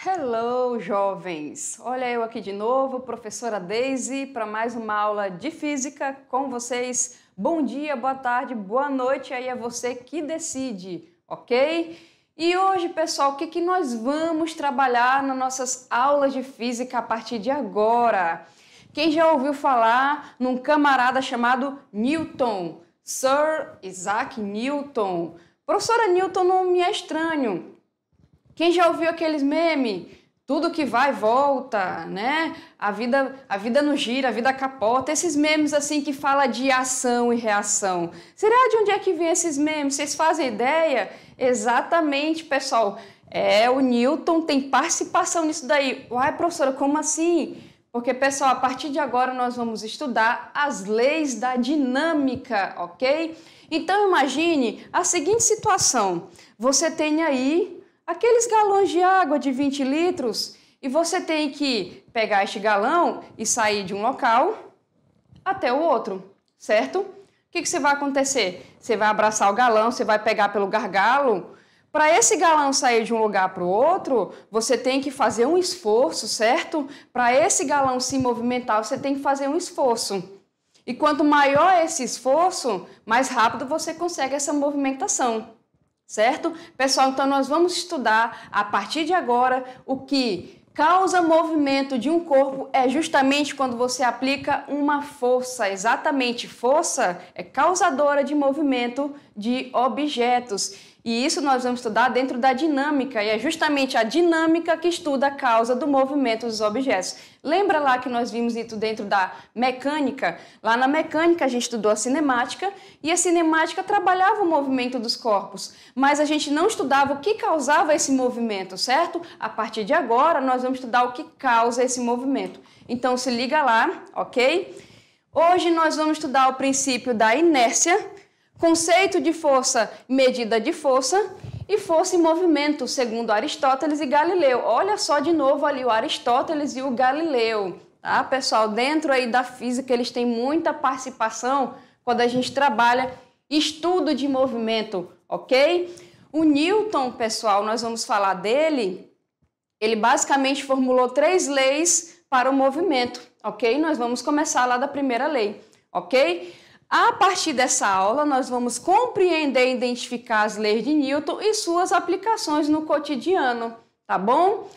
Hello, jovens! Olha eu aqui de novo, professora Daisy, para mais uma aula de física com vocês. Bom dia, boa tarde, boa noite, aí é você que decide, ok? E hoje, pessoal, o que nós vamos trabalhar nas nossas aulas de física a partir de agora? Quem já ouviu falar num camarada chamado Newton? Sir Isaac Newton. Professora, Newton não me é estranho. Quem já ouviu aqueles memes? Tudo que vai, volta, né? A vida não gira, a vida capota. Esses memes assim que fala de ação e reação. Será de onde é que vem esses memes? Vocês fazem ideia? Exatamente, pessoal. O Newton tem participação nisso daí. Uai, professora, como assim? Porque, pessoal, a partir de agora nós vamos estudar as leis da dinâmica, ok? Então, imagine a seguinte situação. Você tem aí aqueles galões de água de 20 litros e você tem que pegar este galão e sair de um local até o outro, certo? O que você vai acontecer? Você vai abraçar o galão, você vai pegar pelo gargalo. Para esse galão sair de um lugar para o outro, você tem que fazer um esforço, certo? Para esse galão se movimentar, você tem que fazer um esforço. E quanto maior esse esforço, mais rápido você consegue essa movimentação. Certo? Pessoal, então nós vamos estudar a partir de agora o que causa movimento de um corpo é justamente quando você aplica uma força. Exatamente, força é causadora de movimento de objetos. E isso nós vamos estudar dentro da dinâmica, e é justamente a dinâmica que estuda a causa do movimento dos objetos. Lembra lá que nós vimos isso dentro da mecânica? Lá na mecânica a gente estudou a cinemática, e a cinemática trabalhava o movimento dos corpos, mas a gente não estudava o que causava esse movimento, certo? A partir de agora nós vamos estudar o que causa esse movimento. Então se liga lá, ok? Hoje nós vamos estudar o princípio da inércia, conceito de força, medida de força e força em movimento, segundo Aristóteles e Galileu. Olha só de novo ali o Aristóteles e o Galileu, tá, pessoal? Dentro aí da física eles têm muita participação quando a gente trabalha estudo de movimento, ok? O Newton, pessoal, nós vamos falar dele, ele basicamente formulou 3 leis para o movimento, ok? Nós vamos começar lá da primeira lei, ok? A partir dessa aula, nós vamos compreender e identificar as leis de Newton e suas aplicações no cotidiano, tá bom?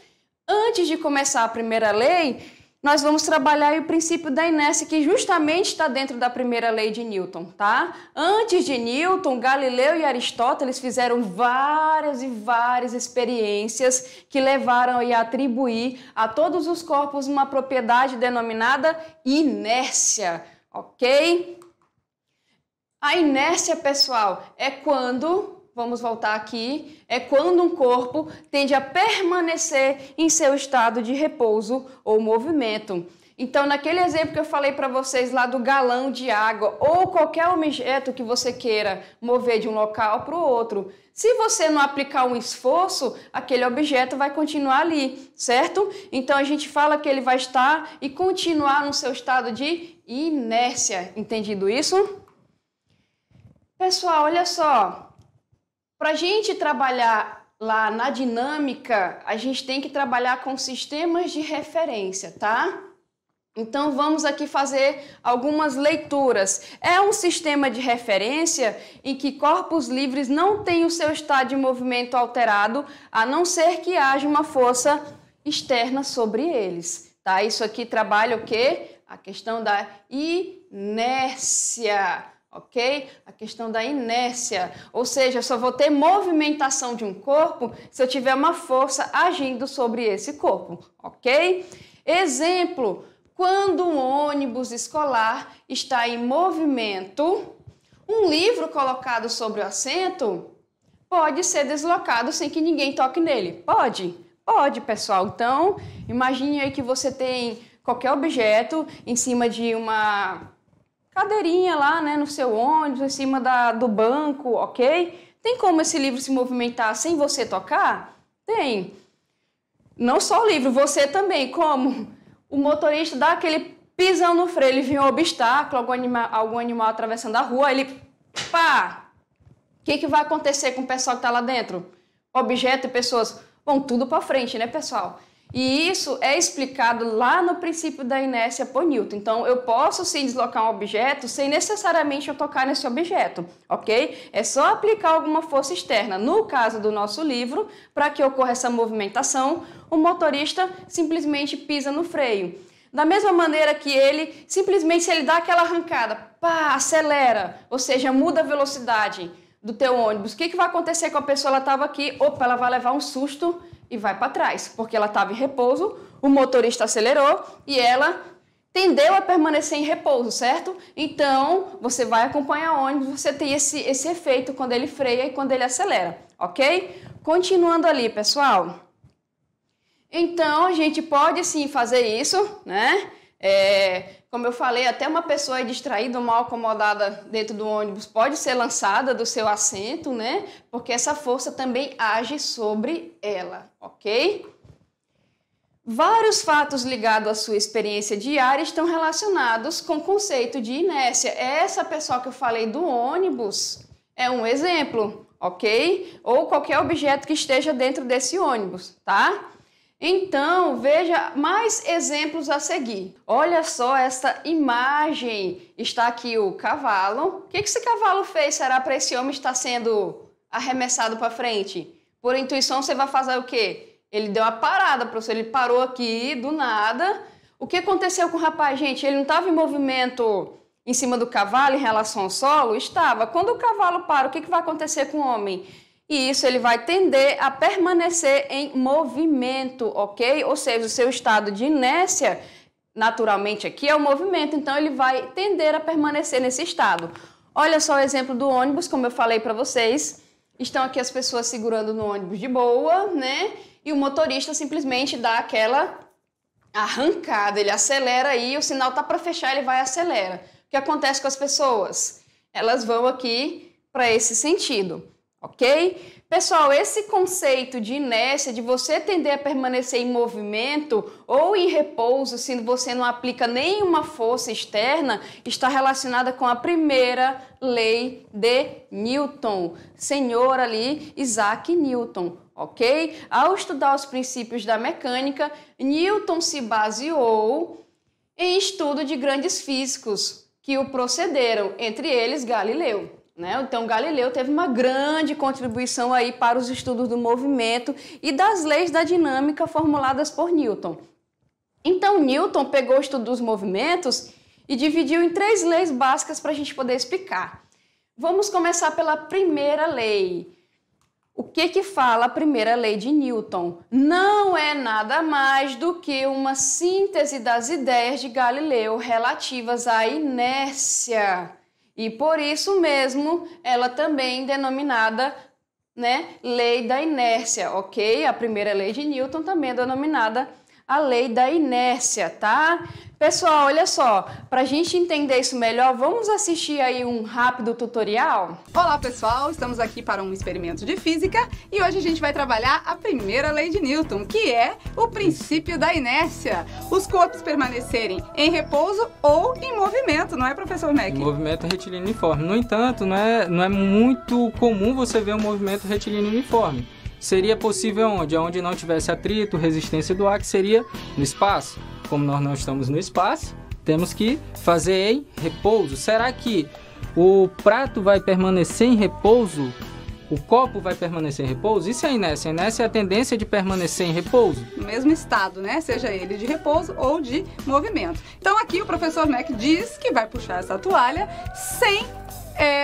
Antes de começar a primeira lei, nós vamos trabalhar o princípio da inércia, que justamente está dentro da primeira lei de Newton, tá? Antes de Newton, Galileu e Aristóteles fizeram várias e várias experiências que levaram a atribuir a todos os corpos uma propriedade denominada inércia, ok? A inércia, pessoal, é quando, vamos voltar aqui, é quando um corpo tende a permanecer em seu estado de repouso ou movimento. Então, naquele exemplo que eu falei para vocês lá do galão de água ou qualquer objeto que você queira mover de um local para o outro, se você não aplicar um esforço, aquele objeto vai continuar ali, certo? Então, a gente fala que ele vai estar e continuar no seu estado de inércia. Entendido isso? Pessoal, olha só, para a gente trabalhar lá na dinâmica, a gente tem que trabalhar com sistemas de referência, tá? Então, vamos aqui fazer algumas leituras. É um sistema de referência em que corpos livres não têm o seu estado de movimento alterado, a não ser que haja uma força externa sobre eles, tá? Isso aqui trabalha o quê? A questão da inércia. Ok? A questão da inércia, ou seja, eu só vou ter movimentação de um corpo se eu tiver uma força agindo sobre esse corpo, ok? Exemplo, quando um ônibus escolar está em movimento, um livro colocado sobre o assento pode ser deslocado sem que ninguém toque nele. Pode? Pode, pessoal. Então, imagine aí que você tem qualquer objeto em cima de uma cadeirinha lá, né, no seu ônibus, em cima do banco, ok? Tem como esse livro se movimentar sem você tocar? Tem. Não só o livro, você também. Como? O motorista dá aquele pisão no freio, ele viu um obstáculo, algum animal atravessando a rua, ele pá! O que vai acontecer com o pessoal que está lá dentro? Objeto e pessoas vão tudo para frente, né, pessoal? E isso é explicado lá no princípio da inércia por Newton. Então, eu posso sim deslocar um objeto sem necessariamente eu tocar nesse objeto, ok? É só aplicar alguma força externa. No caso do nosso livro, para que ocorra essa movimentação, o motorista simplesmente pisa no freio. Da mesma maneira que ele, simplesmente se ele dá aquela arrancada, pá, acelera, ou seja, muda a velocidade do teu ônibus, o que vai acontecer com a pessoa? Ela estava aqui, opa, ela vai levar um susto e vai para trás, porque ela estava em repouso, o motorista acelerou e ela tendeu a permanecer em repouso, certo? Então, você vai acompanhar o ônibus, você tem esse efeito quando ele freia e quando ele acelera, ok? Continuando ali, pessoal. Então, a gente pode sim fazer isso, né? Como eu falei, até uma pessoa distraída ou mal acomodada dentro do ônibus pode ser lançada do seu assento, né? Porque essa força também age sobre ela, ok? Vários fatos ligados à sua experiência diária estão relacionados com o conceito de inércia. Essa pessoa que eu falei do ônibus é um exemplo, ok? Ou qualquer objeto que esteja dentro desse ônibus, tá? Então, veja mais exemplos a seguir. Olha só esta imagem. Está aqui o cavalo. O que esse cavalo fez? Será para esse homem estar sendo arremessado para frente? Por intuição, você vai fazer o quê? Ele deu uma parada, professor. Ele parou aqui, do nada. O que aconteceu com o rapaz? Gente, ele não estava em movimento em cima do cavalo em relação ao solo? Estava. Quando o cavalo para, o que vai acontecer com o homem? E isso ele vai tender a permanecer em movimento, ok? Ou seja, o seu estado de inércia, naturalmente aqui, é o movimento, então ele vai tender a permanecer nesse estado. Olha só o exemplo do ônibus, como eu falei para vocês. Estão aqui as pessoas segurando no ônibus de boa, né? E o motorista simplesmente dá aquela arrancada, ele acelera aí, o sinal tá para fechar, ele vai e acelera. O que acontece com as pessoas? Elas vão aqui para esse sentido. Ok? Pessoal, esse conceito de inércia, de você tender a permanecer em movimento ou em repouso, se você não aplica nenhuma força externa, está relacionada com a primeira lei de Newton, senhor ali Isaac Newton, ok? Ao estudar os princípios da mecânica, Newton se baseou em estudo de grandes físicos que o procederam, entre eles Galileu. Então, Galileu teve uma grande contribuição aí para os estudos do movimento e das leis da dinâmica formuladas por Newton. Então, Newton pegou o estudo dos movimentos e dividiu em 3 leis básicas para a gente poder explicar. Vamos começar pela primeira lei. O que fala a primeira lei de Newton? Não é nada mais do que uma síntese das ideias de Galileu relativas à inércia. E por isso mesmo, ela também denominada, né, lei da inércia, ok? A primeira lei de Newton também é denominada a lei da inércia, tá? Pessoal, olha só, para a gente entender isso melhor, vamos assistir aí um rápido tutorial? Olá pessoal, estamos aqui para um experimento de física e hoje a gente vai trabalhar a primeira lei de Newton, que é o princípio da inércia. Os corpos permanecerem em repouso ou em movimento, não é, professor Mac? Movimento retilíneo uniforme. No entanto, não é muito comum você ver um movimento retilíneo uniforme. Seria possível onde? Onde não tivesse atrito, resistência do ar, que seria no espaço. Como nós não estamos no espaço, temos que fazer em repouso. Será que o prato vai permanecer em repouso? O copo vai permanecer em repouso? Isso é inércia. A inércia é a tendência de permanecer em repouso. No mesmo estado, né? Seja ele de repouso ou de movimento. Então aqui o professor Mac diz que vai puxar essa toalha sem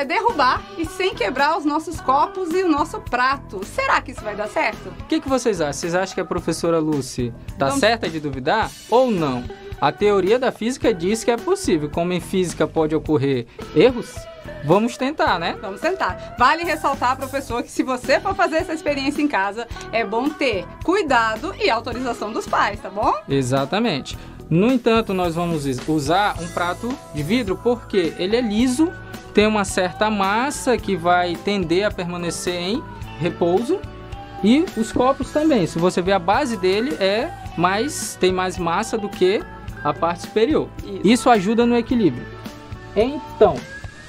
derrubar e sem quebrar os nossos copos e o nosso prato. Será que isso vai dar certo? O que vocês acham? Vocês acham que a professora Lucy está certa de duvidar ou não? A teoria da física diz que é possível. Como em física pode ocorrer erros, vamos tentar, né? Vamos tentar. Vale ressaltar, professor, que se você for fazer essa experiência em casa, é bom ter cuidado e autorização dos pais, tá bom? Exatamente. No entanto, nós vamos usar um prato de vidro porque ele é liso, tem uma certa massa que vai tender a permanecer em repouso, e os copos também. Se você ver, a base dele tem mais massa do que a parte superior. Isso ajuda no equilíbrio. Então,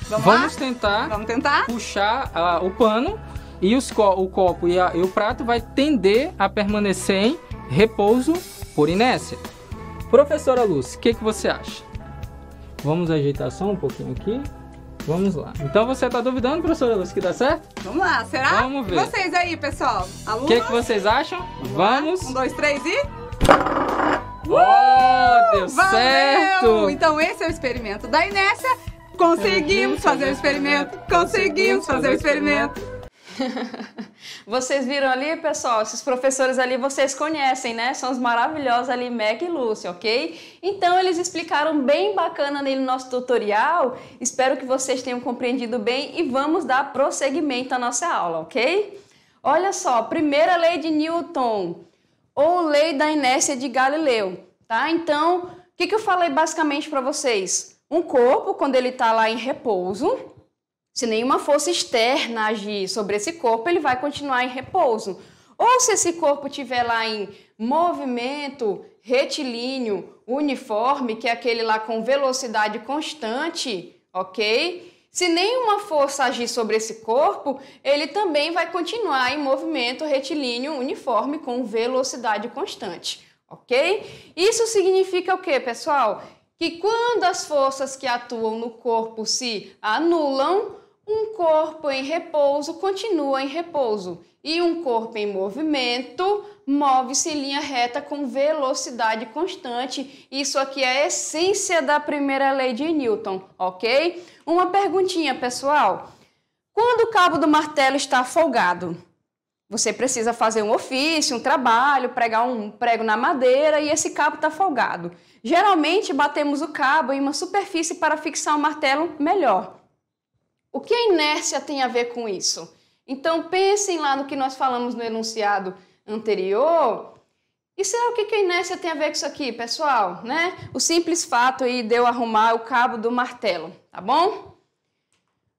vamos tentar puxar o pano e o copo e o prato vai tender a permanecer em repouso por inércia. Professora Lúcia, o que você acha? Vamos ajeitar só um pouquinho aqui. Vamos lá. Então você está duvidando, professora Lúcia, que dá certo? Vamos lá, será? Vamos ver. E vocês aí, pessoal? O que vocês acham? Vamos. 1, 2, 3 e... Deu Valeu! certo! Então esse é o experimento da inércia. Conseguimos fazer o experimento. Conseguimos fazer o experimento. Vocês viram ali, pessoal? Esses professores ali vocês conhecem, né? São os maravilhosos ali, Mac e Lúcia, ok? Então eles explicaram bem bacana ali no nosso tutorial. Espero que vocês tenham compreendido bem e vamos dar prosseguimento à nossa aula, ok? Olha só, primeira lei de Newton ou lei da inércia de Galileu, tá? Então, o que eu falei basicamente para vocês? Um corpo, quando ele está lá em repouso, se nenhuma força externa agir sobre esse corpo, ele vai continuar em repouso. Ou se esse corpo estiver lá em movimento retilíneo uniforme, que é aquele lá com velocidade constante, ok? Se nenhuma força agir sobre esse corpo, ele também vai continuar em movimento retilíneo uniforme com velocidade constante, ok? Isso significa o quê, pessoal? Que quando as forças que atuam no corpo se anulam, um corpo em repouso continua em repouso e um corpo em movimento move-se em linha reta com velocidade constante. Isso aqui é a essência da primeira lei de Newton, ok? Uma perguntinha, pessoal. Quando o cabo do martelo está folgado, você precisa fazer um ofício, um trabalho, pregar um prego na madeira e esse cabo está folgado. Geralmente batemos o cabo em uma superfície para fixar o martelo melhor. O que a inércia tem a ver com isso? Então pensem lá no que nós falamos no enunciado anterior. E será o que a inércia tem a ver com isso aqui, pessoal? Né? O simples fato aí de eu arrumar o cabo do martelo, tá bom?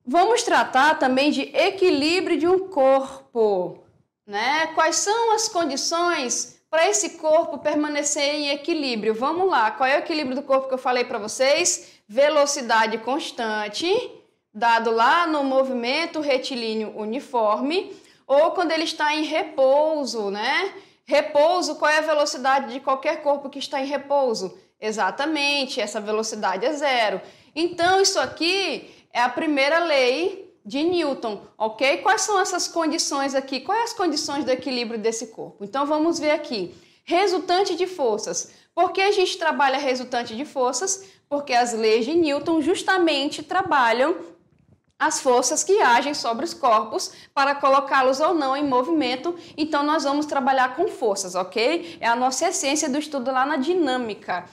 Vamos tratar também de equilíbrio de um corpo, né? Quais são as condições para esse corpo permanecer em equilíbrio? Vamos lá, qual é o equilíbrio do corpo que eu falei para vocês? Velocidade constante, dado lá no movimento retilíneo uniforme, ou quando ele está em repouso, né? Repouso, qual é a velocidade de qualquer corpo que está em repouso? Exatamente, essa velocidade é 0. Então, isso aqui é a primeira lei de Newton, ok? Quais são essas condições aqui? Quais as condições do equilíbrio desse corpo? Então, vamos ver aqui. Resultante de forças. Por que a gente trabalha resultante de forças? Porque as leis de Newton justamente trabalham as forças que agem sobre os corpos para colocá-los ou não em movimento. Então, nós vamos trabalhar com forças, ok? É a nossa essência do estudo lá na dinâmica.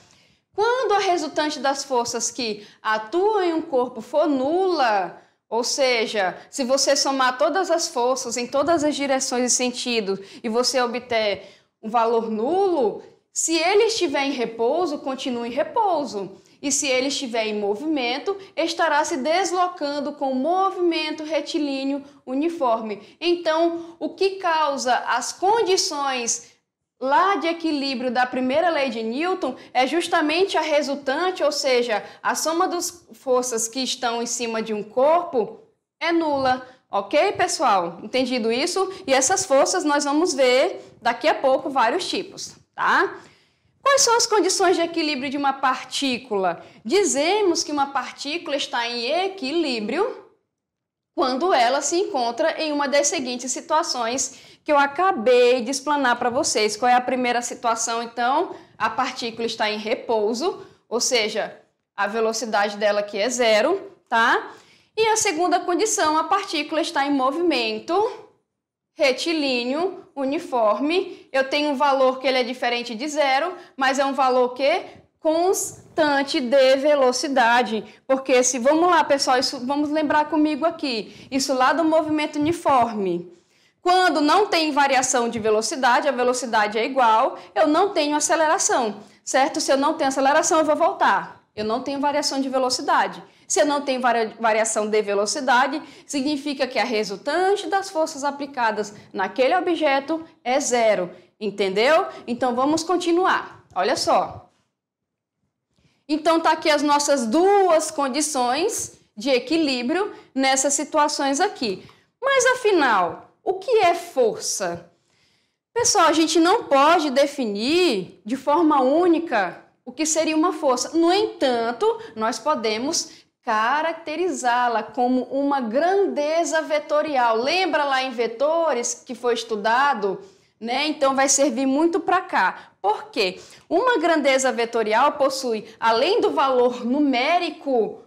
Quando a resultante das forças que atuam em um corpo for nula, ou seja, se você somar todas as forças em todas as direções e sentidos e você obter um valor nulo, se ele estiver em repouso, continue em repouso. E se ele estiver em movimento, estará se deslocando com movimento retilíneo uniforme. Então, o que causa as condições lá de equilíbrio da primeira lei de Newton é justamente a resultante, ou seja, a soma das forças que estão em cima de um corpo é nula. Ok, pessoal? Entendido isso? E essas forças nós vamos ver daqui a pouco vários tipos, tá? Quais são as condições de equilíbrio de uma partícula? Dizemos que uma partícula está em equilíbrio quando ela se encontra em uma das seguintes situações que eu acabei de explanar para vocês. Qual é a primeira situação, então? A partícula está em repouso, ou seja, a velocidade dela aqui é 0, tá? E a segunda condição, a partícula está em movimento retilíneo uniforme. Eu tenho um valor que ele é diferente de 0, mas é um valor que constante de velocidade. Porque se, vamos lá, pessoal, isso, vamos lembrar comigo aqui, isso lá do movimento uniforme. Quando não tem variação de velocidade, a velocidade é igual, eu não tenho aceleração, certo? Se eu não tenho aceleração, eu vou voltar. Eu não tenho variação de velocidade. Se eu não tenho variação de velocidade, significa que a resultante das forças aplicadas naquele objeto é 0. Entendeu? Então, vamos continuar. Olha só. Então, tá aqui as nossas duas condições de equilíbrio nessas situações aqui. Mas, afinal, o que é força? Pessoal, a gente não pode definir de forma única o que seria uma força. No entanto, nós podemos caracterizá-la como uma grandeza vetorial. Lembra lá em vetores que foi estudado? Né? Então vai servir muito para cá. Por quê? Uma grandeza vetorial possui, além do valor numérico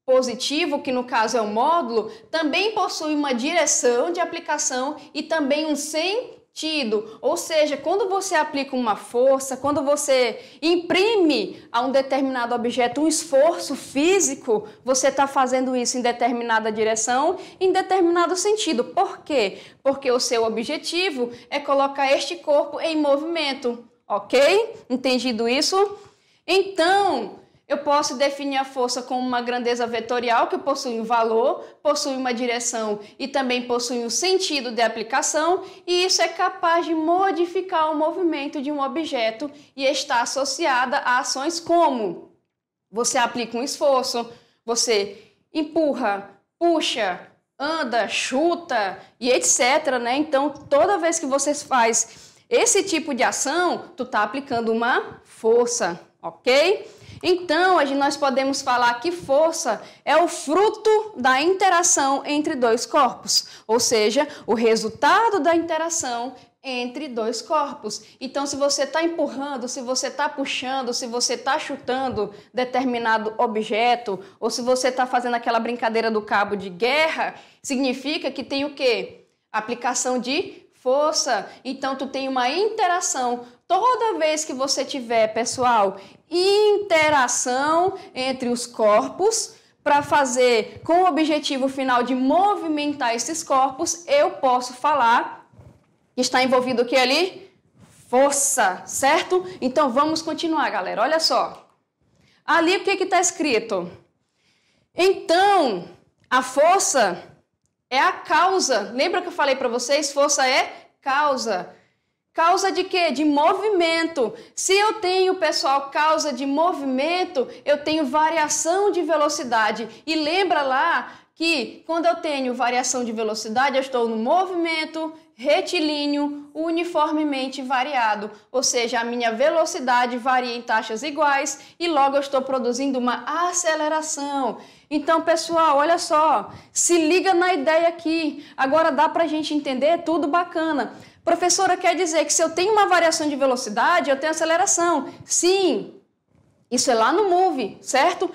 positivo, que no caso é o módulo, também possui uma direção de aplicação e também um sentido. Ou seja, quando você aplica uma força, quando você imprime a um determinado objeto um esforço físico, você está fazendo isso em determinada direção, em determinado sentido. Por quê? Porque o seu objetivo é colocar este corpo em movimento, ok? Entendido isso? Então, eu posso definir a força como uma grandeza vetorial que possui um valor, possui uma direção e também possui um sentido de aplicação, e isso é capaz de modificar o movimento de um objeto e está associada a ações como você aplica um esforço, você empurra, puxa, anda, chuta e etc, né? Então, toda vez que você faz esse tipo de ação, tu está aplicando uma força, ok? Então, nós podemos falar que força é o fruto da interação entre dois corpos, ou seja, o resultado da interação entre dois corpos. Então, se você está empurrando, se você está puxando, se você está chutando determinado objeto, ou se você está fazendo aquela brincadeira do cabo de guerra, significa que tem o quê? Aplicação de força. Então, tu tem uma interação. Toda vez que você tiver, pessoal, interação entre os corpos para fazer com o objetivo final de movimentar esses corpos, eu posso falar que está envolvido o que ali? Força, certo? Então, vamos continuar, galera. Olha só. Ali, o que está escrito? Então, a força é a causa. Lembra que eu falei para vocês? Força é causa. Causa de quê? De movimento. Se eu tenho, pessoal, causa de movimento, eu tenho variação de velocidade. E lembra lá que quando eu tenho variação de velocidade, eu estou no movimento retilíneo uniformemente variado. Ou seja, a minha velocidade varia em taxas iguais e logo eu estou produzindo uma aceleração. Então, pessoal, olha só, se liga na ideia aqui. Agora dá para a gente entender tudo bacana. Professora, quer dizer que se eu tenho uma variação de velocidade, eu tenho aceleração. Sim, isso é lá no Move, certo?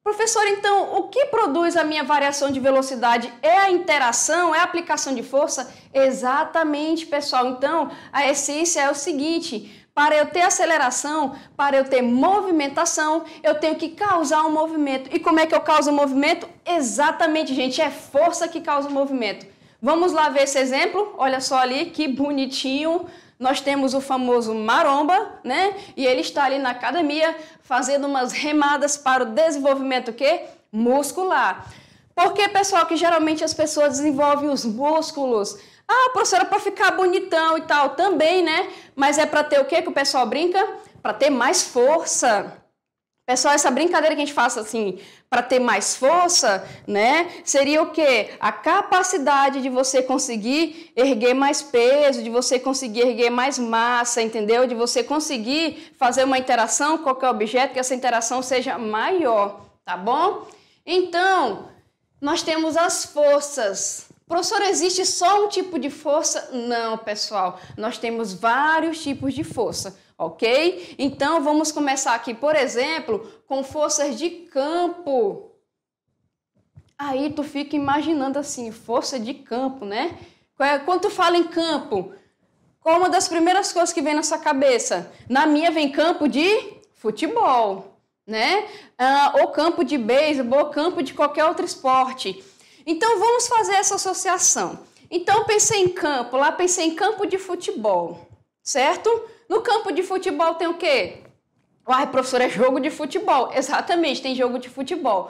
Professora, então, o que produz a minha variação de velocidade? É a interação, é a aplicação de força? Exatamente, pessoal. Então, a essência é o seguinte: para eu ter aceleração, para eu ter movimentação, eu tenho que causar um movimento. E como é que eu causo o movimento? Exatamente, gente, é força que causa o movimento. Vamos lá ver esse exemplo? Olha só ali, que bonitinho. Nós temos o famoso maromba, né? E ele está ali na academia fazendo umas remadas para o desenvolvimento quê? Muscular. Por que, pessoal, que geralmente as pessoas desenvolvem os músculos? Ah, professora, para ficar bonitão e tal, também, né? Mas é para ter o quê que o pessoal brinca? Para ter mais força. Pessoal, essa brincadeira que a gente faz assim, para ter mais força, né? Seria o quê? A capacidade de você conseguir erguer mais peso, de você conseguir erguer mais massa, entendeu? De você conseguir fazer uma interação com qualquer objeto, que essa interação seja maior, tá bom? Então, nós temos as forças. Professor, existe só um tipo de força? Não, pessoal. Nós temos vários tipos de força. Ok? Então, vamos começar aqui, por exemplo, com forças de campo. Aí tu fica imaginando assim, força de campo, né? Quando tu fala em campo, qual uma das primeiras coisas que vem na sua cabeça? Na minha vem campo de futebol, né? Ou campo de beisebol, ou campo de qualquer outro esporte. Então, vamos fazer essa associação. Então, pensei em campo, lá pensei em campo de futebol, certo? No campo de futebol tem o quê? Uai, professor, é jogo de futebol. Exatamente, tem jogo de futebol.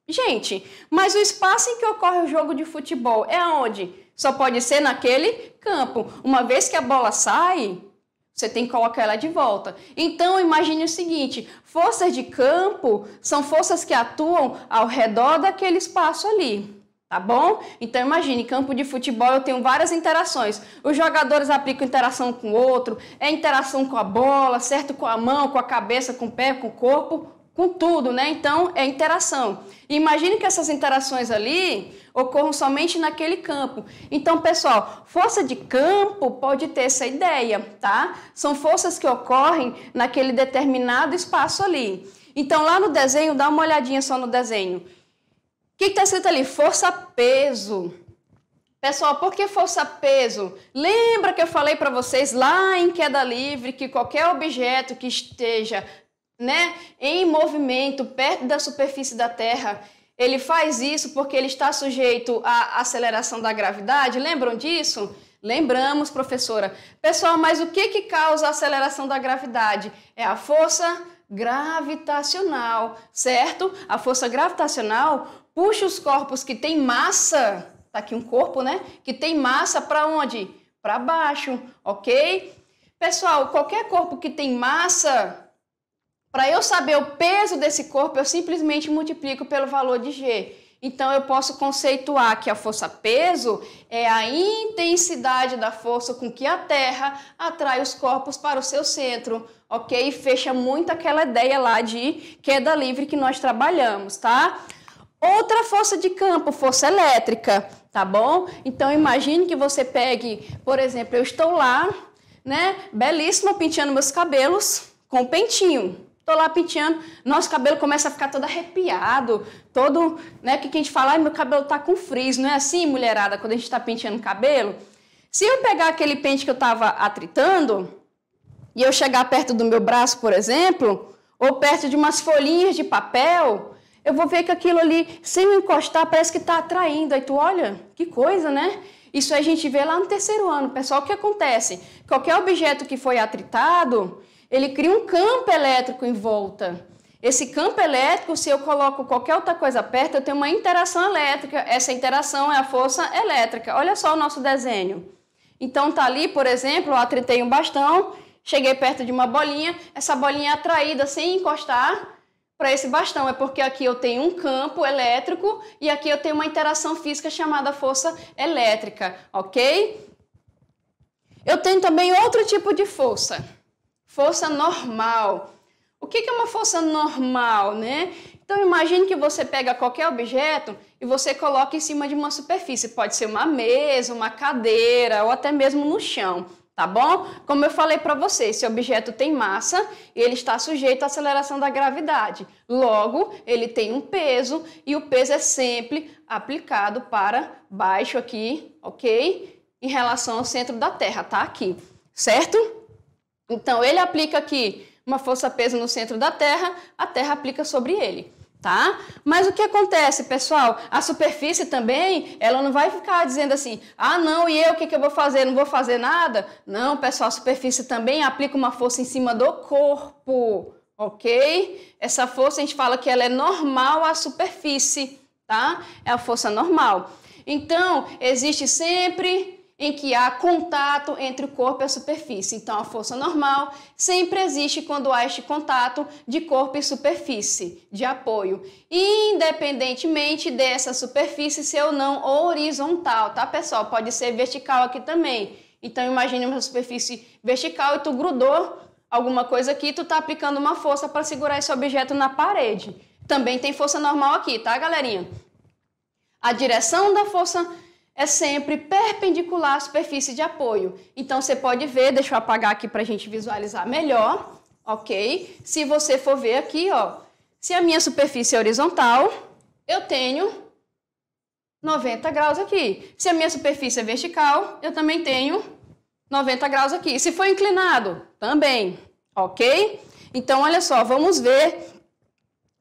Gente, mas o espaço em que ocorre o jogo de futebol é aonde? Só pode ser naquele campo. Uma vez que a bola sai, você tem que colocar ela de volta. Então, imagine o seguinte, forças de campo são forças que atuam ao redor daquele espaço ali. Tá bom? Então imagine, campo de futebol eu tenho várias interações. Os jogadores aplicam interação com o outro, é interação com a bola, certo? Com a mão, com a cabeça, com o pé, com o corpo, com tudo, né? Então é interação. E imagine que essas interações ali ocorram somente naquele campo. Então, pessoal, força de campo pode ter essa ideia, tá? São forças que ocorrem naquele determinado espaço ali. Então, lá no desenho, dá uma olhadinha só no desenho. O que está escrito ali? Força-peso. Pessoal, por que força-peso? Lembra que eu falei para vocês lá em queda livre que qualquer objeto que esteja, né, em movimento perto da superfície da Terra, ele faz isso porque ele está sujeito à aceleração da gravidade? Lembram disso? Lembramos, professora. Pessoal, mas o que causa a aceleração da gravidade? É a força gravitacional, certo? A força gravitacional puxa os corpos que têm massa, tá aqui um corpo, né? Que tem massa para onde? Para baixo, ok? Pessoal, qualquer corpo que tem massa, para eu saber o peso desse corpo, eu simplesmente multiplico pelo valor de G. Então, eu posso conceituar que a força-peso é a intensidade da força com que a Terra atrai os corpos para o seu centro, ok? E fecha muito aquela ideia lá de queda livre que nós trabalhamos, tá? Outra força de campo, força elétrica, tá bom? Então, imagine que você pegue, por exemplo, eu estou lá, né, belíssima, penteando meus cabelos com um pentinho. Estou lá penteando, nosso cabelo começa a ficar todo arrepiado, todo, né, que a gente fala, ai, meu cabelo tá com frizz, não é assim, mulherada, quando a gente está penteando o cabelo? Se eu pegar aquele pente que eu estava atritando, e eu chegar perto do meu braço, por exemplo, ou perto de umas folhinhas de papel, eu vou ver que aquilo ali, sem eu encostar, parece que está atraindo. Aí tu olha, que coisa, né? Isso a gente vê lá no terceiro ano. Pessoal, o que acontece? Qualquer objeto que foi atritado, ele cria um campo elétrico em volta. Esse campo elétrico, se eu coloco qualquer outra coisa perto, eu tenho uma interação elétrica. Essa interação é a força elétrica. Olha só o nosso desenho. Então, tá ali, por exemplo, eu atritei um bastão, cheguei perto de uma bolinha, essa bolinha é atraída sem encostar para esse bastão. É porque aqui eu tenho um campo elétrico e aqui eu tenho uma interação física chamada força elétrica, ok? Eu tenho também outro tipo de força. Força normal. O que é uma força normal, né? Então, imagine que você pega qualquer objeto e você coloca em cima de uma superfície. Pode ser uma mesa, uma cadeira ou até mesmo no chão, tá bom? Como eu falei para você, esse objeto tem massa e ele está sujeito à aceleração da gravidade. Logo, ele tem um peso e o peso é sempre aplicado para baixo aqui, ok? Em relação ao centro da Terra, tá? Aqui, certo? Então, ele aplica aqui uma força-peso no centro da Terra, a Terra aplica sobre ele, tá? Mas o que acontece, pessoal? A superfície também, ela não vai ficar dizendo assim, ah, não, e eu, o que eu vou fazer? Não vou fazer nada? Não, pessoal, a superfície também aplica uma força em cima do corpo, ok? Essa força, a gente fala que ela é normal à superfície, tá? É a força normal. Então, existe sempre em que há contato entre o corpo e a superfície. Então, a força normal sempre existe quando há este contato de corpo e superfície, de apoio, independentemente dessa superfície ser ou não horizontal, tá, pessoal? Pode ser vertical aqui também. Então, imagine uma superfície vertical e tu grudou alguma coisa aqui, tu tá aplicando uma força para segurar esse objeto na parede. Também tem força normal aqui, tá, galerinha? A direção da força é sempre perpendicular à superfície de apoio. Então, você pode ver, deixa eu apagar aqui para a gente visualizar melhor, ok? Se você for ver aqui, ó, se a minha superfície é horizontal, eu tenho 90 graus aqui. Se a minha superfície é vertical, eu também tenho 90 graus aqui. Se for inclinado, também, ok? Então, olha só, vamos ver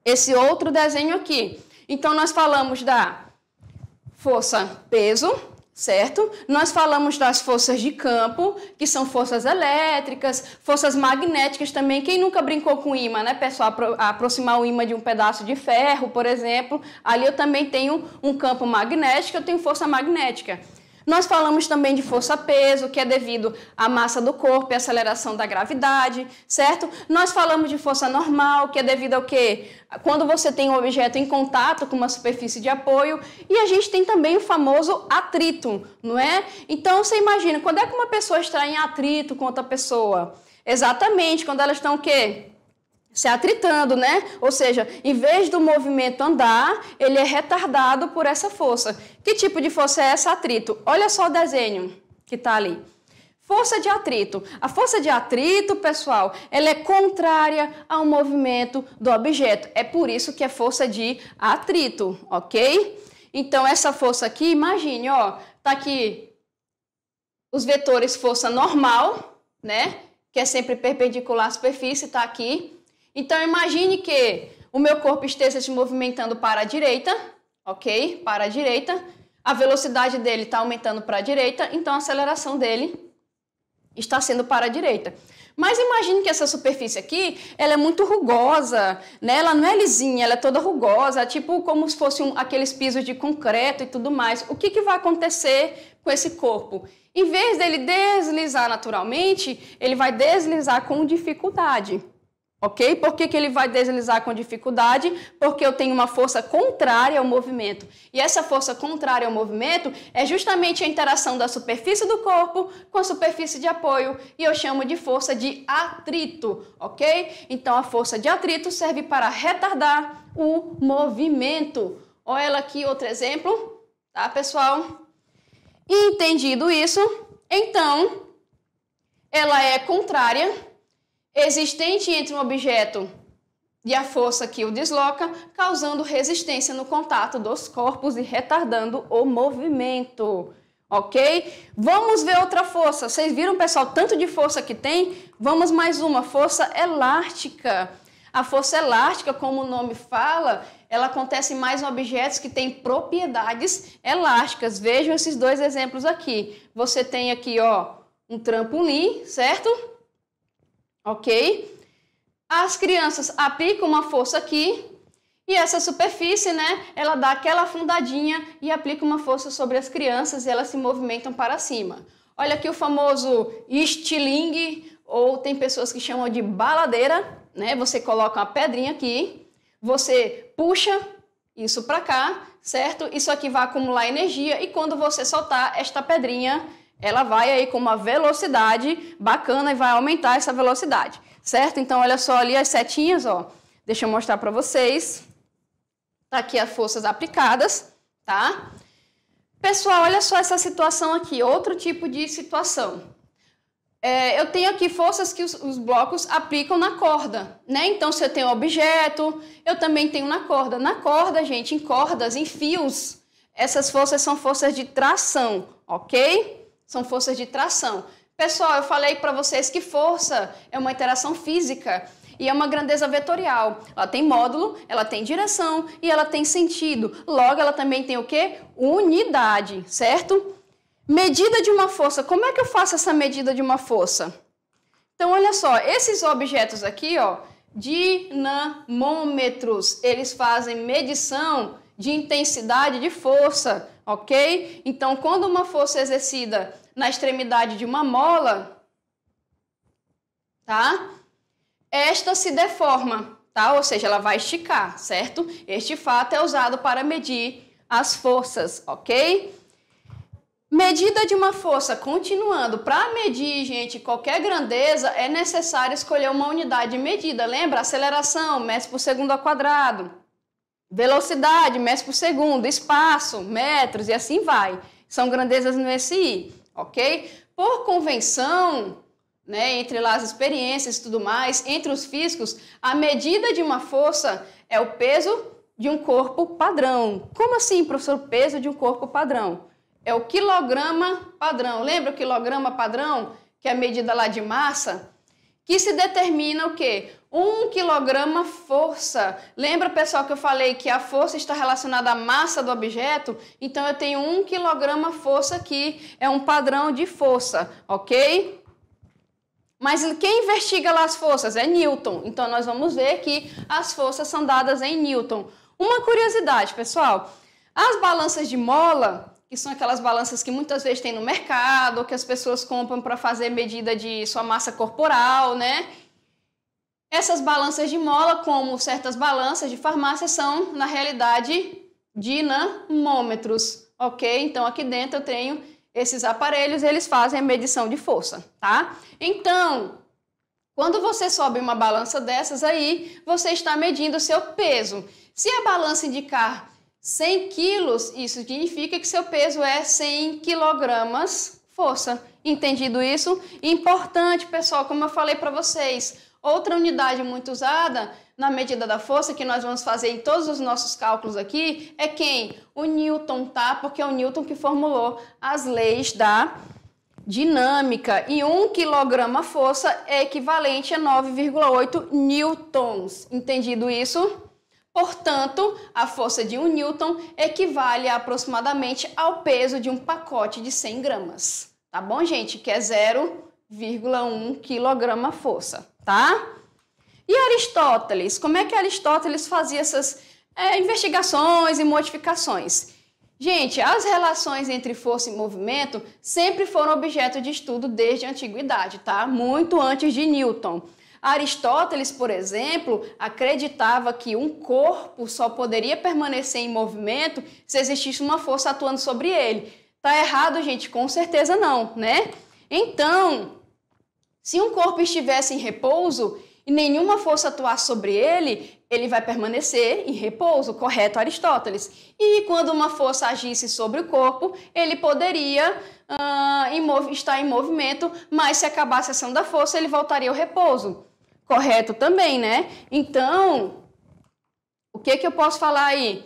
esse outro desenho aqui. Então, nós falamos da força-peso, certo? Nós falamos das forças de campo, que são forças elétricas, forças magnéticas também. Quem nunca brincou com ímã, né, pessoal? Aproximar o ímã de um pedaço de ferro, por exemplo. Ali eu também tenho um campo magnético, eu tenho força magnética. Nós falamos também de força-peso, que é devido à massa do corpo e aceleração da gravidade, certo? Nós falamos de força normal, que é devido ao quê? Quando você tem um objeto em contato com uma superfície de apoio. E a gente tem também o famoso atrito, não é? Então, você imagina, quando é que uma pessoa está em atrito com outra pessoa? Exatamente, quando elas estão o quê? Se atritando, né? Ou seja, em vez do movimento andar, ele é retardado por essa força. Que tipo de força é essa? Atrito. Olha só o desenho que está ali. Força de atrito. A força de atrito, pessoal, ela é contrária ao movimento do objeto. É por isso que é força de atrito, ok? Então, essa força aqui, imagine, ó, tá aqui os vetores força normal, né? Que é sempre perpendicular à superfície, tá aqui. Então, imagine que o meu corpo esteja se movimentando para a direita, ok? Para a direita. A velocidade dele está aumentando para a direita, então a aceleração dele está sendo para a direita. Mas imagine que essa superfície aqui, ela é muito rugosa, né? Ela não é lisinha, ela é toda rugosa, tipo como se fosse aqueles pisos de concreto e tudo mais. O que vai acontecer com esse corpo? Em vez dele deslizar naturalmente, ele vai deslizar com dificuldade. Ok? Por que ele vai deslizar com dificuldade? Porque eu tenho uma força contrária ao movimento. E essa força contrária ao movimento é justamente a interação da superfície do corpo com a superfície de apoio. E eu chamo de força de atrito. Ok? Então, a força de atrito serve para retardar o movimento. Olha ela aqui, outro exemplo. Tá, pessoal? Entendido isso, então, ela é contrária existente entre um objeto e a força que o desloca, causando resistência no contato dos corpos e retardando o movimento, ok? Vamos ver outra força. Vocês viram, pessoal, tanto de força que tem? Vamos mais uma, força elástica. A força elástica, como o nome fala, ela acontece mais em objetos que têm propriedades elásticas. Vejam esses dois exemplos aqui. Você tem aqui, ó, um trampolim, certo? Ok? As crianças aplicam uma força aqui e essa superfície, né, ela dá aquela afundadinha e aplica uma força sobre as crianças e elas se movimentam para cima. Olha aqui o famoso estilingue, ou tem pessoas que chamam de baladeira, né? Você coloca uma pedrinha aqui, você puxa isso para cá, certo? Isso aqui vai acumular energia e quando você soltar esta pedrinha, ela vai aí com uma velocidade bacana e vai aumentar essa velocidade, certo? Então, olha só ali as setinhas, ó. Deixa eu mostrar para vocês. Tá aqui as forças aplicadas, tá? Pessoal, olha só essa situação aqui, outro tipo de situação. Eu tenho aqui forças que os blocos aplicam na corda, né? Então, se eu tenho um objeto, eu também tenho na corda. Na corda, gente, em cordas, em fios, essas forças são forças de tração, ok? São forças de tração. Pessoal, eu falei para vocês que força é uma interação física e é uma grandeza vetorial. Ela tem módulo, ela tem direção e ela tem sentido. Logo, ela também tem o quê? Unidade, certo? Medida de uma força. Como é que eu faço essa medida de uma força? Então, olha só, esses objetos aqui, ó, dinamômetros, eles fazem medição de intensidade de força, ok? Então, quando uma força é exercida na extremidade de uma mola, tá? Esta se deforma, tá? Ou seja, ela vai esticar, certo? Este fato é usado para medir as forças, ok? Medida de uma força, continuando, para medir, gente, qualquer grandeza, é necessário escolher uma unidade de medida. Lembra? Aceleração, metros por segundo ao quadrado. Velocidade, metros por segundo. Espaço, metros, e assim vai. São grandezas no SI, ok? Por convenção, né, entre lá as experiências e tudo mais, entre os físicos, a medida de uma força é o peso de um corpo padrão. Como assim, professor, o peso de um corpo padrão? É o quilograma padrão. Lembra o quilograma padrão, que é a medida lá de massa? Que se determina o quê? 1 quilograma força. Lembra, pessoal, que eu falei que a força está relacionada à massa do objeto? Então, eu tenho 1 quilograma força aqui. É um padrão de força, ok? Mas quem investiga lá as forças? É Newton. Então, nós vamos ver que as forças são dadas em Newton. Uma curiosidade, pessoal. As balanças de mola, que são aquelas balanças que muitas vezes tem no mercado, ou que as pessoas compram para fazer medida de sua massa corporal, né? Essas balanças de mola, como certas balanças de farmácia, são, na realidade, dinamômetros, ok? Então, aqui dentro eu tenho esses aparelhos, eles fazem a medição de força, tá? Então, quando você sobe uma balança dessas aí, você está medindo o seu peso. Se a balança indicar 100 quilos, isso significa que seu peso é 100 quilogramas força. Entendido isso? Importante, pessoal, como eu falei para vocês, outra unidade muito usada na medida da força, que nós vamos fazer em todos os nossos cálculos aqui, é quem? O Newton, tá? Porque é o Newton que formulou as leis da dinâmica. E 1 quilograma força é equivalente a 9,8 newtons. Entendido isso? Portanto, a força de 1 newton equivale a aproximadamente ao peso de um pacote de 100 gramas. Tá bom, gente? Que é 0,1 quilograma força, tá? E Aristóteles? Como é que Aristóteles fazia essas investigações e modificações? Gente, as relações entre força e movimento sempre foram objeto de estudo desde a antiguidade, tá? Muito antes de Newton. Aristóteles, por exemplo, acreditava que um corpo só poderia permanecer em movimento se existisse uma força atuando sobre ele. Tá errado, gente? Com certeza não, né? Então, se um corpo estivesse em repouso e nenhuma força atuasse sobre ele, ele vai permanecer em repouso, correto, Aristóteles? E quando uma força agisse sobre o corpo, ele poderia estar em movimento, mas se acabasse a ação da força, ele voltaria ao repouso. Correto também, né? Então, o que eu posso falar aí?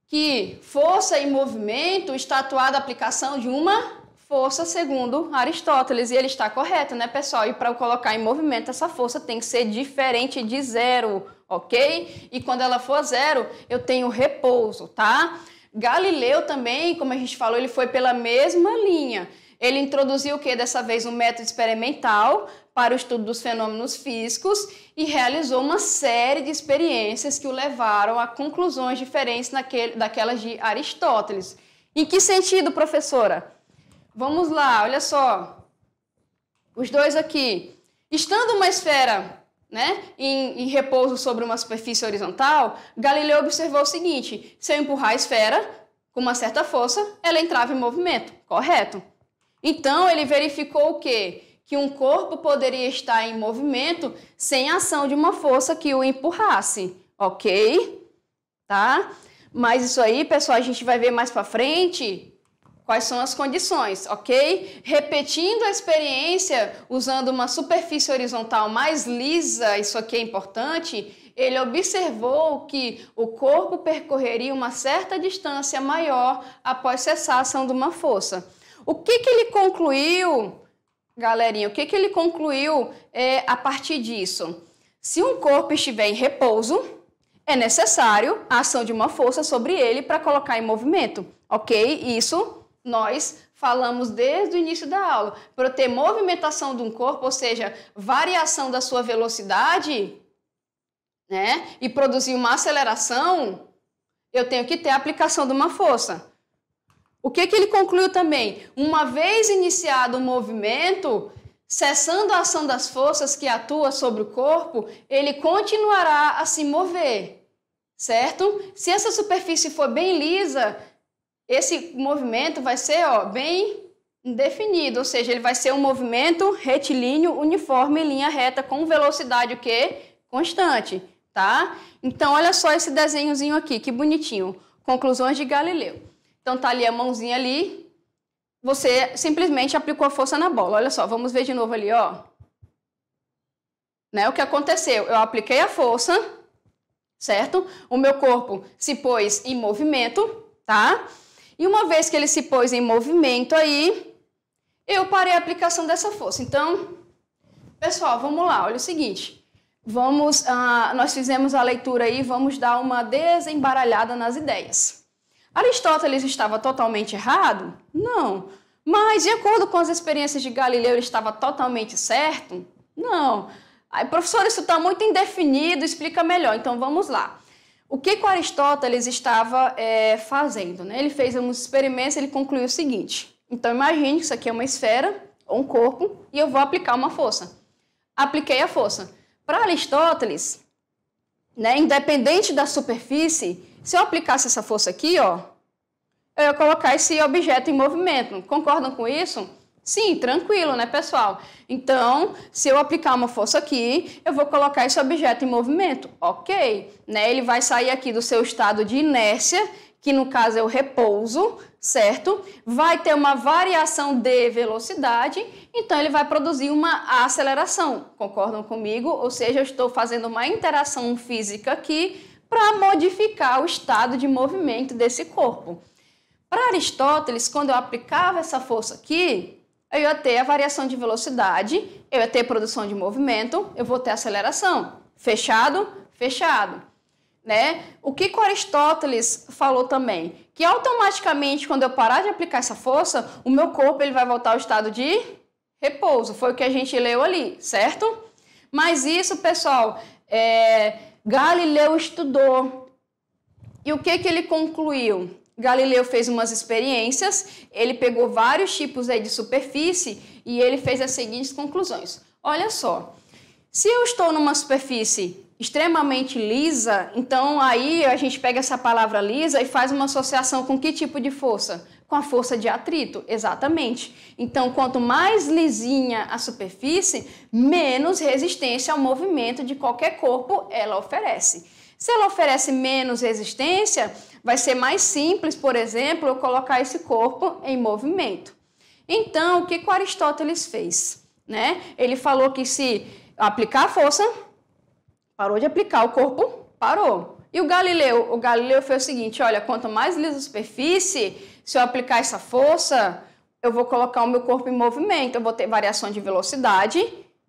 Que força e movimento está atuada a aplicação de uma força segundo Aristóteles. E ele está correto, né, pessoal? E para eu colocar em movimento, essa força tem que ser diferente de zero, ok? E quando ela for zero, eu tenho repouso, tá? Galileu também, como a gente falou, ele foi pela mesma linha. Ele introduziu o que? Dessa vez um método experimental para o estudo dos fenômenos físicos e realizou uma série de experiências que o levaram a conclusões diferentes daquelas de Aristóteles. Em que sentido, professora? Vamos lá, olha só. Os dois aqui. Estando uma esfera, né, em repouso sobre uma superfície horizontal, Galileu observou o seguinte: se eu empurrar a esfera com uma certa força, ela entrava em movimento, correto? Então, ele verificou o quê? Que um corpo poderia estar em movimento sem a ação de uma força que o empurrasse, ok? Tá? Mas isso aí, pessoal, a gente vai ver mais para frente quais são as condições, ok? Repetindo a experiência, usando uma superfície horizontal mais lisa, isso aqui é importante, ele observou que o corpo percorreria uma certa distância maior após cessar a ação de uma força. O que ele concluiu, galerinha? O que ele concluiu a partir disso? Se um corpo estiver em repouso, é necessário a ação de uma força sobre ele para colocar em movimento, ok? Isso nós falamos desde o início da aula. Para ter movimentação de um corpo, ou seja, variação da sua velocidade, né, e produzir uma aceleração, eu tenho que ter a aplicação de uma força. O que ele concluiu também? Uma vez iniciado o movimento, cessando a ação das forças que atuam sobre o corpo, ele continuará a se mover, certo? Se essa superfície for bem lisa, esse movimento vai ser bem indefinido, ou seja, ele vai ser um movimento retilíneo, uniforme, em linha reta, com velocidade o quê? Constante, tá? Então, olha só esse desenhozinho aqui, que bonitinho. Conclusões de Galileu. Então, tá ali a mãozinha ali, você simplesmente aplicou a força na bola. Olha só, vamos ver de novo ali, ó. Né? O que aconteceu? Eu apliquei a força, certo? O meu corpo se pôs em movimento, tá? E uma vez que ele se pôs em movimento aí, eu parei a aplicação dessa força. Então, pessoal, vamos lá, olha o seguinte. Nós fizemos a leitura aí, vamos dar uma desembaralhada nas ideias. Aristóteles estava totalmente errado? Não. Mas, de acordo com as experiências de Galileu, ele estava totalmente certo? Não. Aí, professor, isso está muito indefinido, explica melhor. Então, vamos lá. O que o Aristóteles estava fazendo, né? Ele fez alguns experimentos, ele concluiu o seguinte. Então, imagine que isso aqui é uma esfera, ou um corpo, e eu vou aplicar uma força. Apliquei a força. Para Aristóteles, né, independente da superfície, se eu aplicasse essa força aqui, ó, eu ia colocar esse objeto em movimento. Concordam com isso? Sim, tranquilo, né, pessoal? Então, se eu aplicar uma força aqui, eu vou colocar esse objeto em movimento. Ok, né? Ele vai sair aqui do seu estado de inércia, que no caso é o repouso, certo? Vai ter uma variação de velocidade, então ele vai produzir uma aceleração. Concordam comigo? Ou seja, eu estou fazendo uma interação física aqui para modificar o estado de movimento desse corpo. Para Aristóteles, quando eu aplicava essa força aqui, eu ia ter a variação de velocidade, eu ia ter produção de movimento, eu vou ter aceleração. Fechado? Fechado. Né? O que Aristóteles falou também? Que automaticamente, quando eu parar de aplicar essa força, o meu corpo ele vai voltar ao estado de repouso. Foi o que a gente leu ali, certo? Mas isso, pessoal, Galileu estudou. E o que ele concluiu? Galileu fez umas experiências, ele pegou vários tipos aí de superfície e ele fez as seguintes conclusões. Olha só, se eu estou numa superfície extremamente lisa, então aí a gente pega essa palavra lisa e faz uma associação com que tipo de força? Com a força de atrito, exatamente. Então, quanto mais lisinha a superfície, menos resistência ao movimento de qualquer corpo ela oferece. Se ela oferece menos resistência, vai ser mais simples, por exemplo, eu colocar esse corpo em movimento. Então, o que Aristóteles fez? Né? Ele falou que se aplicar a força, parou de aplicar, o corpo parou. E o Galileu fez o seguinte, olha, quanto mais lisa a superfície, se eu aplicar essa força, eu vou colocar o meu corpo em movimento, eu vou ter variação de velocidade,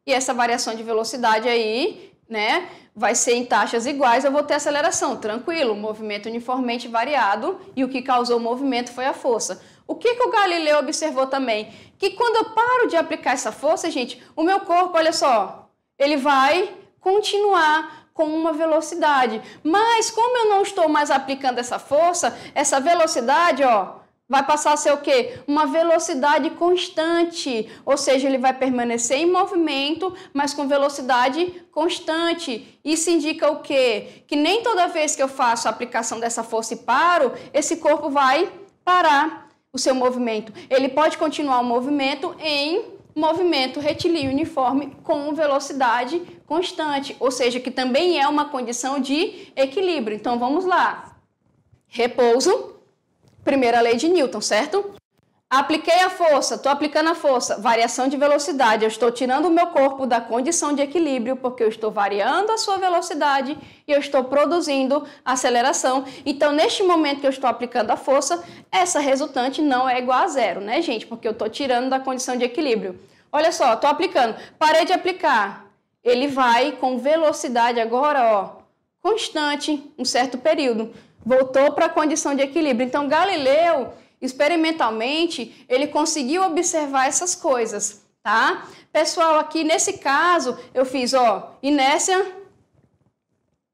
e essa variação de velocidade aí, né, vai ser em taxas iguais, eu vou ter aceleração, tranquilo, movimento uniformemente variado, e o que causou o movimento foi a força. O que o Galileu observou também? Que quando eu paro de aplicar essa força, gente, o meu corpo, olha só, ele vai continuar com uma velocidade. Mas como eu não estou mais aplicando essa força, essa velocidade, ó, vai passar a ser o quê? Uma velocidade constante, ou seja, ele vai permanecer em movimento, mas com velocidade constante. Isso indica o quê? Que nem toda vez que eu faço a aplicação dessa força e paro, esse corpo vai parar o seu movimento. Ele pode continuar o movimento em movimento retilíneo uniforme com velocidade constante, ou seja, que também é uma condição de equilíbrio. Então, vamos lá. Repouso. Primeira lei de Newton, certo? Apliquei a força, estou aplicando a força, variação de velocidade, eu estou tirando o meu corpo da condição de equilíbrio porque eu estou variando a sua velocidade e eu estou produzindo aceleração. Então, neste momento que eu estou aplicando a força, essa resultante não é igual a zero, né, gente? Porque eu estou tirando da condição de equilíbrio. Olha só, estou aplicando, parei de aplicar, ele vai com velocidade agora, ó, constante, um certo período. Voltou para a condição de equilíbrio. Então, Galileu, experimentalmente, ele conseguiu observar essas coisas, tá? Pessoal, aqui nesse caso, eu fiz, ó, inércia,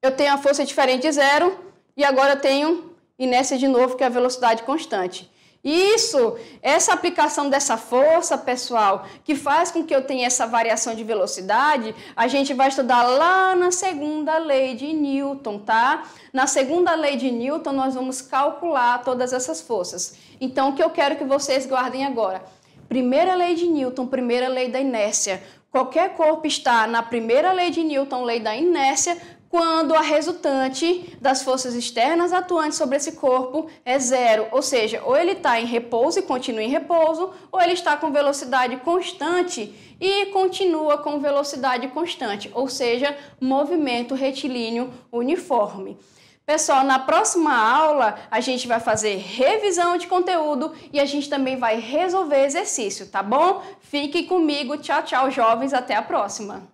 eu tenho a força diferente de zero, e agora eu tenho inércia de novo, que é a velocidade constante. Isso, essa aplicação dessa força, pessoal, que faz com que eu tenha essa variação de velocidade, a gente vai estudar lá na segunda lei de Newton, tá? Na segunda lei de Newton, nós vamos calcular todas essas forças. Então, o que eu quero que vocês guardem agora? Primeira lei de Newton, primeira lei da inércia. Qualquer corpo está na primeira lei de Newton, lei da inércia, quando a resultante das forças externas atuantes sobre esse corpo é zero. Ou seja, ou ele está em repouso e continua em repouso, ou ele está com velocidade constante e continua com velocidade constante, ou seja, movimento retilíneo uniforme. Pessoal, na próxima aula a gente vai fazer revisão de conteúdo e a gente também vai resolver exercício, tá bom? Fiquem comigo. Tchau, tchau, jovens. Até a próxima.